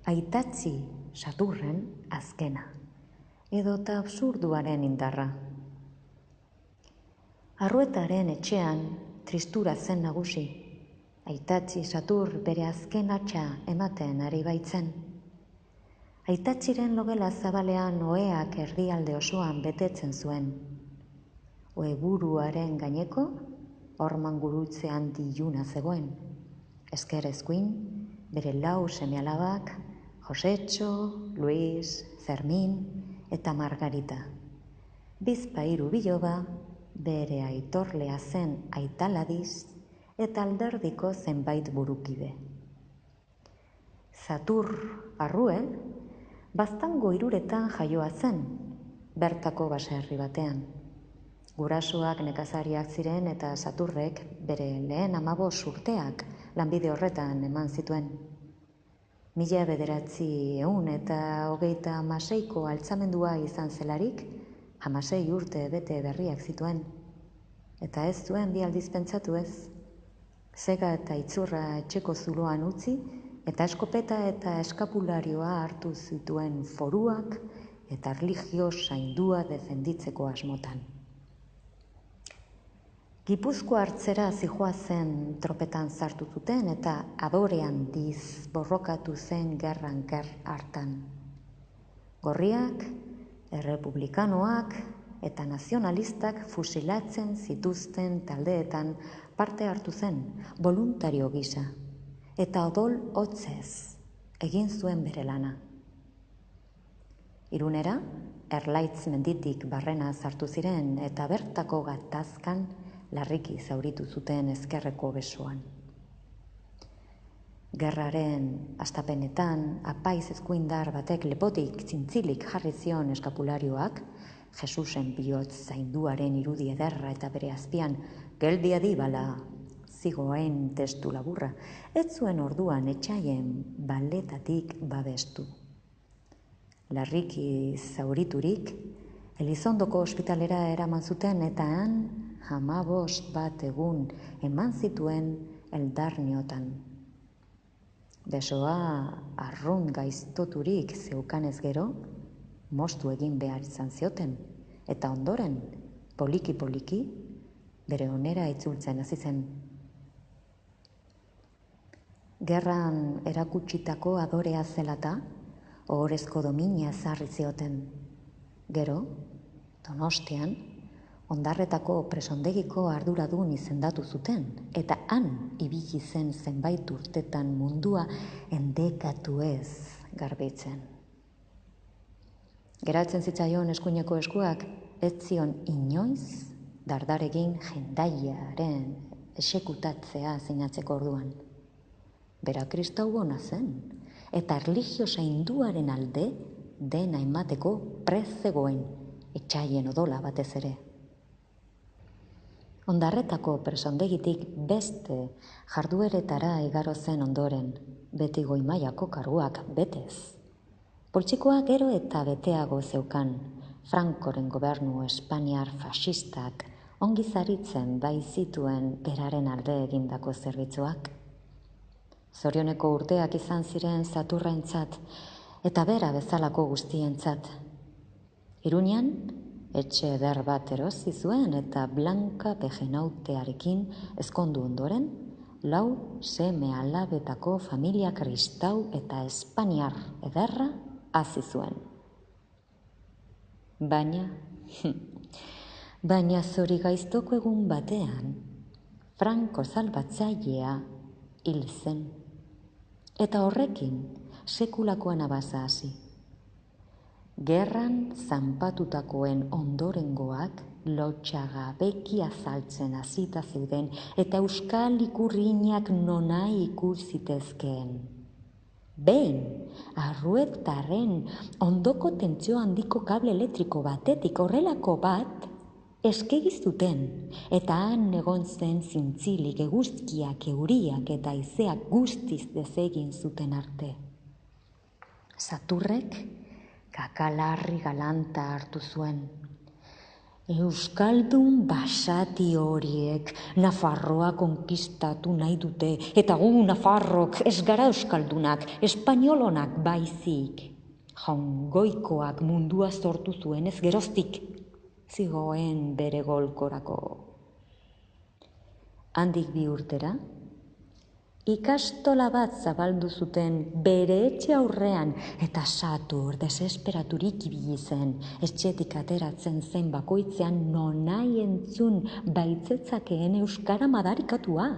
aitatzi Saturren azkena, edota absurduaren indarra. Arruetaren etxean tristura zen nagusi, aitatzi Satur bere azken hatxa ematen ari baitzen. Aitatziren logela zabalean oheak erdialde osoan betetzen zuen. Oheburuaren gaineko, horman gurutzean diluna zegoen. Ezker eskuin, bere 4 seme-alabak, Josetxo, Luis, Fermin eta Margarita. Bizpahiru biloba, bere aitorlea zen Aitaladiz eta alderdiko zenbait burukide. Satur Arrue, Baztango Hiruretan jaioa zen, bertako baserri batean. Gurasoak nekazariak ziren eta Saturrek bere lehen 15 urteak lanbide horretan eman zituen. 1936ko altzamendua izan zelarik, 16 urte bete berriak zituen. Eta ez zuen bi aldiz pentsatu ez. Zega eta itzurra etxeko zuloan utzi, eta eskopeta eta eskapularioa hartu zituen foruak eta erlijio zaindua defenditzeko asmotan. Gipuzkoa hartzera zihoazen tropetan sartu zuten eta adore handiz borrokatu zen gerran hartan. Gorriak, errepublikanoak eta nazionalistak fusilatzen zituzten taldeetan parte hartu zen, boluntario gisa, eta odol hotzez egin zuen bere lana. Irunera, Erlaitz menditik barrena sartu ziren eta bertako gatazkan larriki zauritu zuten ezkerreko besoan. Gerraren hastapenetan, apaiz eskuindar batek lepotik zintzilik jarri zion eskapularioak, Jesusen bihotz zainduaren irudi ederra eta bere azpian geldi adibala zigoen testu laburra, ez zuen orduan etxaien baletatik babestu. Larriki zauriturik, Elizondoko ospitalera eraman zuten eta han 15 bat egun eman zituen eldarniotan. Besoa arrunt gaiztoturik zeukanez gero, moztu egin behar izan zioten, eta ondoren, poliki-poliki, bere onera itzultzen hasi zen. Gerran erakutsitako adorea zelata, ohorezko domina ezarri zioten. Gero, Donostian, Ondarretako presondegiko arduradun izendatu zuten, eta han ibili zen zenbait urtetan mundua endekatu ez garbitzen. Geratzen zitzaion eskuineko eskuak, ez zion inoiz dardaregin jendaiaren esekutatzea zinatzeko orduan. Bera kristau bona zen, eta erlijio zainduaren alde dena emateko prest zegoen, etxaien odola batez ere. Ondarretako presondegitik beste jardueretara igaro zen ondoren, beti goi mailako karguak betez. Poltsikoa gero eta beteago zeukan, Francoren gobernu espainiar fasistak ongi zaritzen bai zituen beraren alde egindako zerbitzuak. Zorioneko urteak izan ziren Saturrentzat eta bera bezalako guztientzat. Iruñan, etxe eder bat erosi zuen eta Blanka Pejenautearekin ezkondu ondoren, 4 seme-alabetako familia kristau eta espainiar ederra hasi zuen. Baina zori gaiztoko egun batean, Franco salbatzailea hil zen. Eta horrekin sekulakoan abaza hasi. Gerran zanpatutakoen ondorengoak lotxagabeki azaltzen hasita zeuden eta euskal ikurriñak nonai ikus zitezkeen. Behin, Arruetaren ondoko tentsio handiko kable elektriko batetik horrelako bat eskegi zuten eta han egon zen zintzilik eguzkiak, euriak eta haizeak guztiz desegin zuten arte. Saturrek kakalarri galanta hartu zuen. Euskaldun basati horiek Nafarroa konkistatu nahi dute, eta gu Nafarrok ez gara euskaldunak, espainiolonak baizik. Jaungoikoak mundua sortu zuen ez geroztik, zigoen bere golkorako. Handik 2 urtera, ikastola bat zabaldu zuten bere etxe aurrean, eta Satur desesperaturik ibili zen, etxetik ateratzen zen bakoitzean nonai entzun baitzetzakeen euskara madarikatua.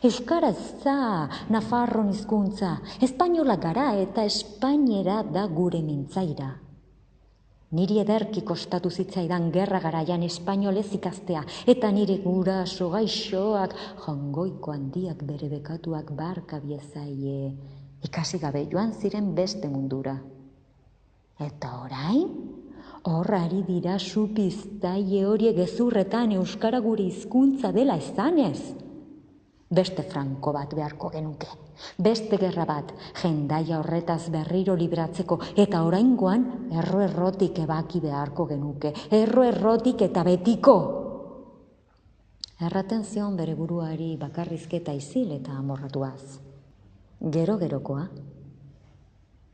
Euskara ez da Nafarron hizkuntza, espainola gara eta espainera da gure mintzaira. Niri ederki kostatu zitzaidan gerra garaian espainolez ikastea, eta nire guraso gaixoak jangoiko handiak bere bekatuak barka biezaie, ikasi gabe joan ziren beste mundura. Eta orain, hor ari dira supiztaile horiek gezurretan euskara gure hizkuntza dela esanez. Beste Franko bat beharko genuke, beste gerra bat, jendaia horretaz berriro libratzeko, eta oraingoan erro-errotik ebaki beharko genuke, erro-errotik eta betiko. Erraten zion bere buruari bakarrizketa isil eta amorratuaz. Gero-gerokoa,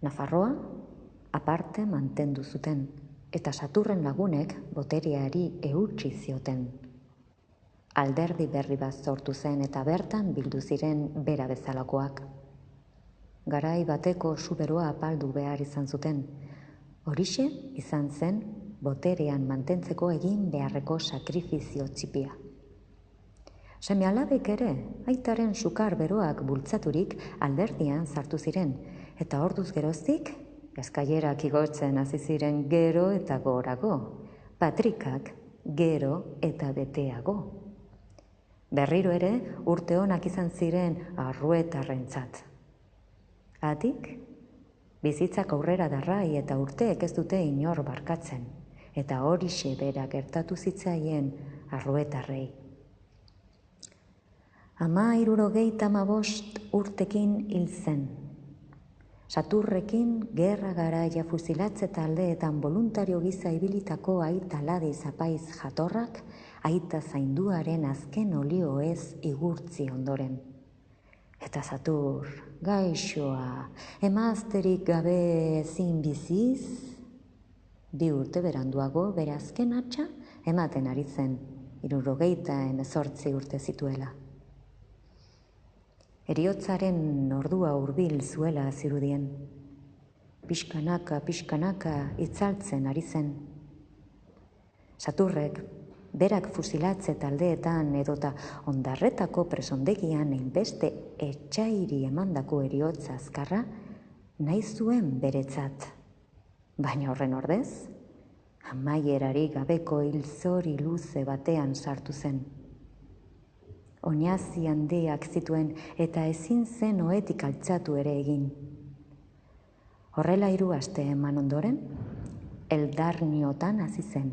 Nafarroa aparte mantendu zuten, eta Saturren lagunek botereari eutsi zioten. Alderdi berri bat sortu zen eta bertan bildu ziren bera bezalakoak. Garai bateko suberoa apaldu behar izan zuten. Horixe izan zen boterean mantentzeko egin beharreko sakrifizio txipia. Seme-alabek ere, aitaren sukar beroak bultzaturik alderdian sartu ziren, eta orduz geroztik, eskailerak igotzen hasi ziren gero eta gorago, patrikak gero eta beteago. Berriro ere, urte onak izan ziren arruetarrentzat. Hatik, bizitzak aurrera darrai eta urteek ez dute inor barkatzen, eta horixe bera gertatu zitzaien arruetarrei. 75 urtekin hil zen. Saturrekin gerra garaia fusilatze taldeetan voluntario giza ibilitako aita Ladiz apaiz jatorrak, aita zainduaren azken olio ez igurtzi ondoren. Eta Satur, gaixoa, emazterik gabe ezin biziz, 2 urte beranduago bere azken hatxa ematen ari zen, 78 urte zituela. Heriotzaren ordua hurbil zuela zirudien. Pixkanaka itzaltzen ari zen. Saturrek, berak fusilatze taldeetan edota ondarretako presondegian einbeste etxairi emandako heriotza azkarra nahi zuen beretzat. Baina horren ordez, amaierarik gabeko hilzori luze batean sartu zen. Oinazi handiak zituen eta ezin zen ohetik altxatu ere egin. Horrela 3 aste eman ondoren, Eldarniotan hasi zen,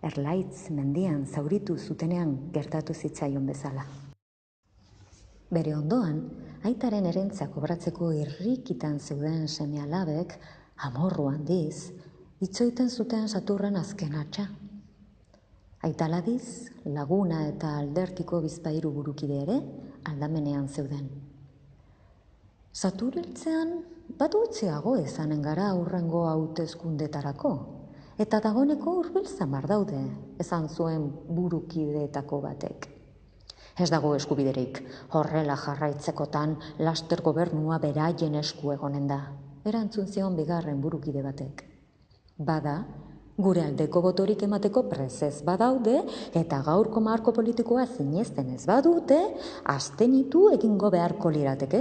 Erlaitz mendian zauritu zutenean gertatu zitzaion bezala. Bere ondoan, aitaren herentza kobratzeko irrikitan zeuden seme-alabek, amorru handiz, itzoiten zuten Saturren azken hatxa. Aita Ladiz, laguna eta aldertiko bizpahiru burukide ere aldamenean zeuden. Satur hiltzean bat utziago ezanen gara aurrengo hauteskundetarako, eta dagoeneko hurbil zamar daude, esan zuen burukideetako batek. Ez dago eskubiderik, horrela jarraitzekotan laster gobernua beraien esku egonen da, erantzun zion bigarren burukide batek. Bada, gure aldeko botorik emateko prezez badaude, eta gaurko marko politikoa zinezten ez badute, abstenitu egingo beharko lirateke,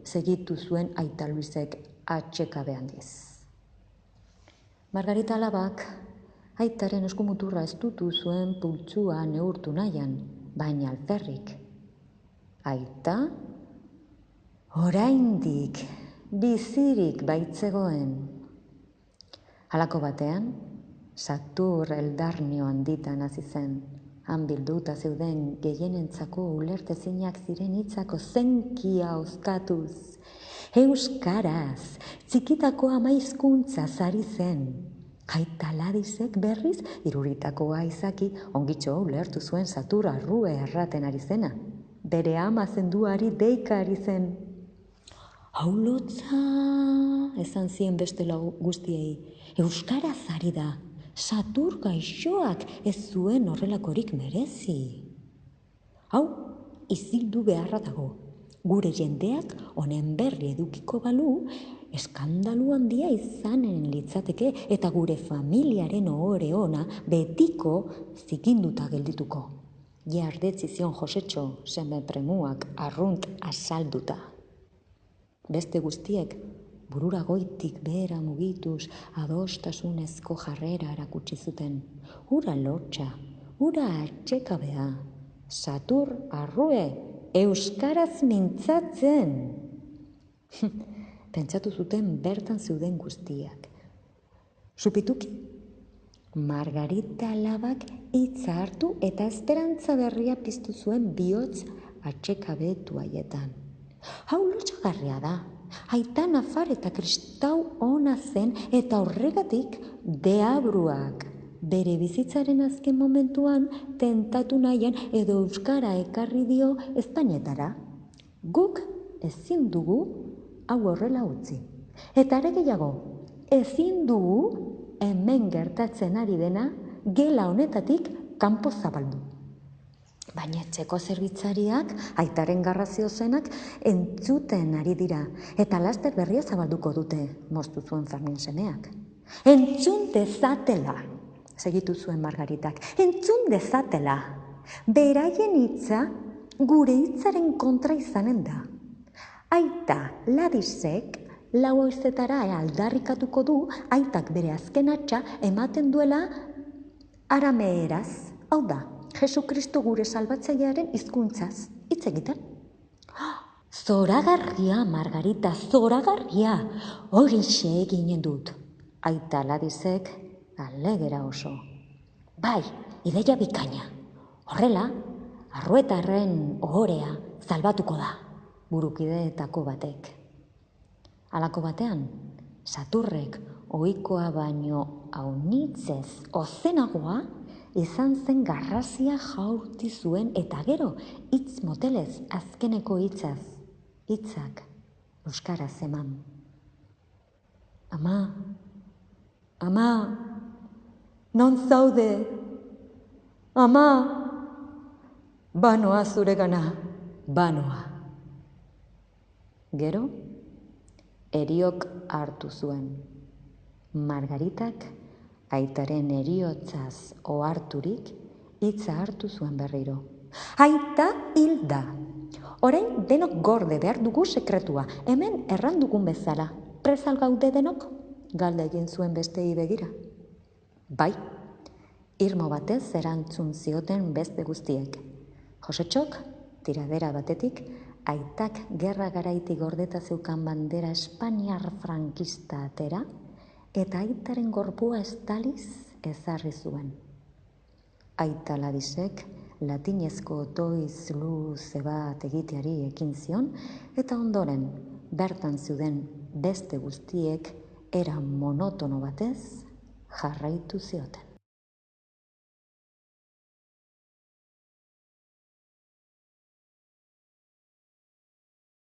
segitu zuen Aita Luisek atxekabe handiz. Margarita alabak, aitaren eskumuturra estutu zuen pultsua neurtu nahian, baina alferrik. Aita, oraindik, bizirik baitzegoen. Halako batean, Satur Eldarnio handitan hasi zen, han bilduta zeuden gehienentzako ulertezinak ziren hitzako zenkia oskatuz. Euskaraz, txikitako 10 hizkuntzaz ari zen. Aita Ladisek berriz iruritakoa izaki ongitxo ulertu zuen Satur arrue erraten ari zena. Bere ama zenduari deika ari zen. Hau lotza, esan zien beste guztiei, euskaraz ari da, Satur gaixoak ez zuen horrelakorik merezi. Hau, izildu beharra dago. Gure jendeak honen berri edukiko balu, eskandalu handia izanen litzateke eta gure familiaren ohore ona betiko zikinduta geldituko. Jardetzi zion Josetxo seme premuak arrunt asalduta. Beste guztiek burura goitik behera mugituz adostasunezko jarrera erakutsi zuten. Hura lotxa, hura atxekabea, Satur arrue, euskaraz mintzatzen. Pentsatu zuten bertan zeuden guztiak. Supituki, Margarita alabak hitza hartu eta esperantza berria piztu zuen bihotz atxekabetu haietan. Hau lotxagarria da, aita nafar eta kristau ona zen eta horregatik deabruak bere bizitzaren azken momentuan tentatu nahian edo euskara ekarri dio Espainetara. Guk ezin dugu hau horrela utzi. Eta are gehiago, ezin dugu hemen gertatzen ari dena gela honetatik kanpo zabaldu. Baina etxeko zerbitzariak, aitaren garrazio zenak, entzuten ari dira, eta laster berria zabalduko dute, moztu zuen Fermin semeak. Entzun dezatela, segitu zuen Margaritak, entzun dezatela. Beraien hitza gure hitzaren kontra izanen da. Aita Ladisek 4 goizetara aldarrikatuko du aitak bere azken hatxa ematen duela arameeraz, hau da, Jesukristo gure salbatzailearen hizkuntzaz hitz egiten. Zoragarria, Margarita, zoragarria, horixe eginen dut. Aita Ladisek alegera oso. Bai, ideia bikaina. Horrela, arruetarren ohorea salbatuko da, burukideetako batek. Halako batean, Saturrek ohikoa baino aunitzez ozenagoa izan zen garrazia jaurti zuen eta gero hitz motelez azkeneko hitzak euskaraz eman. Ama, non zaude? Ama, banoa zuregana, banoa. Gero, eriok hartu zuen. Margaritak aitaren eriotzaz oharturik hitza hartu zuen berriro. Aita hilda. Orain denok gorde behar dugu sekretua. Hemen errandugun bezala. Presal gaude denok? Galde egin zuen bestei begira. Bai, irmo batez erantzun zioten beste guztiek. Josetxok, tiradera batetik, aitak gerra garaitik gordeta zeukan bandera espainiar frankista atera, eta aitaren gorpua estaliz ezarri zuen. Aita Ladisek latinezko otoiz luze bat egiteari ekin zion, eta ondoren bertan zeuden beste guztiek era monotono batez jarraitu zioten.